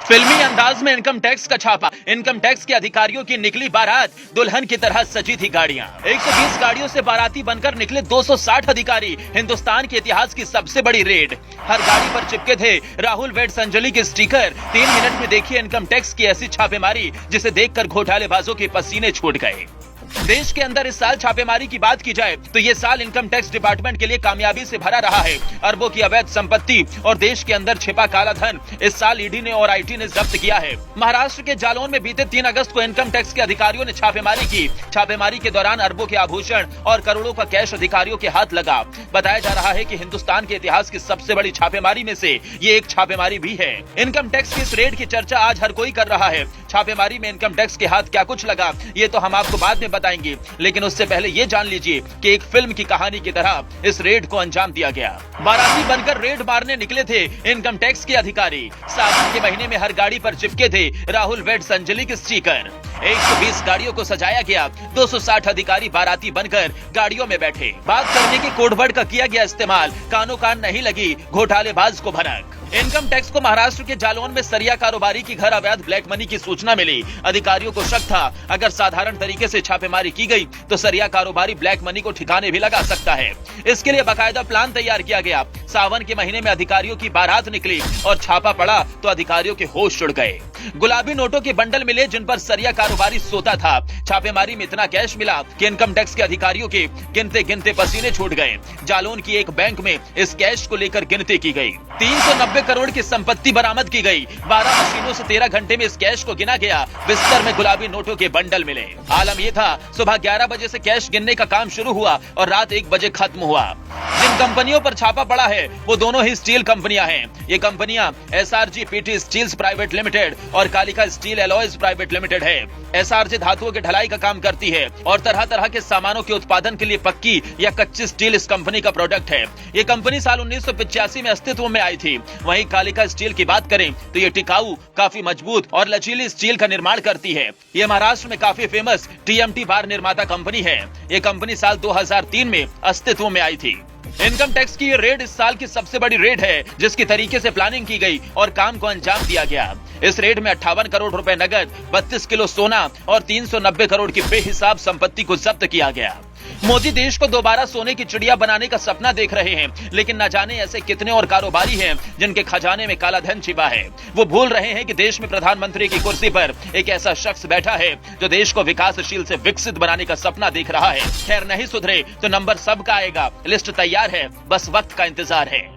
फिल्मी अंदाज में इनकम टैक्स का छापा। इनकम टैक्स के अधिकारियों की निकली बारात, दुल्हन की तरह सजी थी गाड़ियां। 120 गाड़ियों से बाराती बनकर निकले 260 अधिकारी। हिंदुस्तान के इतिहास की सबसे बड़ी रेड। हर गाड़ी पर चिपके थे राहुल वेड्स अंजलि के स्टिकर। 3 मिनट में देखिए इनकम टैक्स की ऐसी छापेमारी जिसे देखकर घोटालेबाजों के पसीने छूट गए। देश के अंदर इस साल छापेमारी की बात की जाए तो ये साल इनकम टैक्स डिपार्टमेंट के लिए कामयाबी से भरा रहा है। अरबों की अवैध संपत्ति और देश के अंदर छिपा काला धन इस साल ईडी ने और आईटी ने जब्त किया है। महाराष्ट्र के जालौन में बीते 3 अगस्त को इनकम टैक्स के अधिकारियों ने छापेमारी की। छापेमारी के दौरान अरबों के आभूषण और करोड़ों का कैश अधिकारियों के हाथ लगा। बताया जा रहा है कि हिंदुस्तान के इतिहास की सबसे बड़ी छापेमारी में से ये एक छापेमारी भी है। इनकम टैक्स की इस रेड की चर्चा आज हर कोई कर रहा है। छापेमारी में इनकम टैक्स के हाथ क्या कुछ लगा ये तो हम आपको बाद में बताएंगे, लेकिन उससे पहले ये जान लीजिए कि एक फिल्म की कहानी की तरह इस रेड को अंजाम दिया गया। बाराती बनकर रेड मारने निकले थे इनकम टैक्स के अधिकारी। सावन के महीने में हर गाड़ी पर चिपके थे राहुल वेड्स अंजलि के स्टिकर। 120 गाड़ियों को सजाया गया। 260 अधिकारी बाराती बनकर गाड़ियों में बैठे। बात करने के कोडवर्ड का किया गया इस्तेमाल। कानों कान नहीं लगी घोटालेबाज को भनक। इनकम टैक्स को महाराष्ट्र के जालौन में सरिया कारोबारी की घर अवैध ब्लैक मनी की सूचना मिली। अधिकारियों को शक था अगर साधारण तरीके से छापेमारी की गई तो सरिया कारोबारी ब्लैक मनी को ठिकाने भी लगा सकता है। इसके लिए बाकायदा प्लान तैयार किया गया। सावन के महीने में अधिकारियों की बारात निकली और छापा पड़ा तो अधिकारियों के होश उड़ गए। गुलाबी नोटों के बंडल मिले जिन पर सरिया कारोबारी सोता था। छापेमारी में इतना कैश मिला कि इनकम टैक्स के अधिकारियों के गिनते गिनते पसीने छूट गए। जालौन की एक बैंक में इस कैश को लेकर गिनती की गई। 390 करोड़ की संपत्ति बरामद की गई। 12 मशीनों से 13 घंटे में इस कैश को गिना गया। बिस्तर में गुलाबी नोटों के बंडल मिले। आलम यह था सुबह 11 बजे से कैश गिनने का काम शुरू हुआ और रात 1 बजे खत्म हुआ। जिन कंपनियों पर छापा पड़ा है वो दोनों ही स्टील कंपनियां हैं। ये कंपनियां SRG PT steels private limited और Kalika steel alloys private limited है। एसआरजी धातुओं के ढलाई का काम करती है और तरह तरह के सामानों के उत्पादन के लिए पक्की या कच्ची स्टील इस कंपनी का प्रोडक्ट है। ये कंपनी साल 1985 में अस्तित्व में आई थी। वहीं कालिका स्टील की बात करें तो ये टिकाऊ, काफी मजबूत और लचीली स्टील का निर्माण करती है। ये महाराष्ट्र में काफी फेमस टीएमटी बार निर्माता कंपनी है। ये कंपनी साल 2003 में अस्तित्व में आई थी। इनकम टैक्स की ये रेड इस साल की सबसे बड़ी रेड है जिसकी तरीके से प्लानिंग की गई और काम को अंजाम दिया गया। इस रेड में 58 करोड़ रुपए नगद, 32 किलो सोना और 390 करोड़ की बेहिसाब संपत्ति को जब्त किया गया। मोदी देश को दोबारा सोने की चिड़िया बनाने का सपना देख रहे हैं, लेकिन न जाने ऐसे कितने और कारोबारी हैं जिनके खजाने में काला धन छिपा है। वो भूल रहे हैं कि देश में प्रधानमंत्री की कुर्सी पर एक ऐसा शख्स बैठा है जो देश को विकासशील से विकसित बनाने का सपना देख रहा है। खैर, नहीं सुधरे तो नंबर सबका आएगा। लिस्ट तैयार है, बस वक्त का इंतजार है।